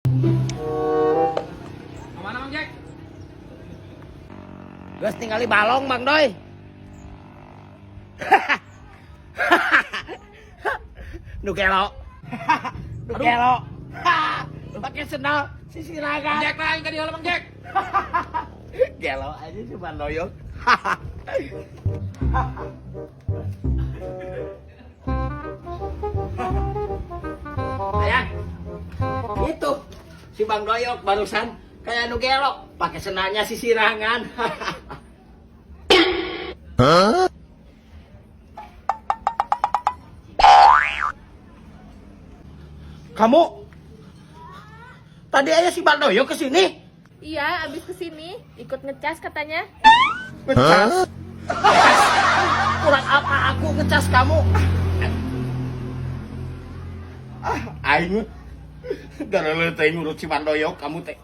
Kemana Bang Jack? Geus tinggali balong Bang Doy. Nu gelo. Nu gelo. Pakai sendal sisirangan. Bang Jack lah, yang Bang Jack. Gelo aja si Bang Doyok. Ayang, itu si Bang Doyok barusan kayak nu gelo, pakai sendalnya sisirangan. Kamu tadi aja si Bang Doyok kesini? Iya, abis kesini ikut ngecas katanya. Ngecas? Kurang apa aku ngecas kamu? Aing gara-gara teh ngurut si Bang Doyok kamu teh.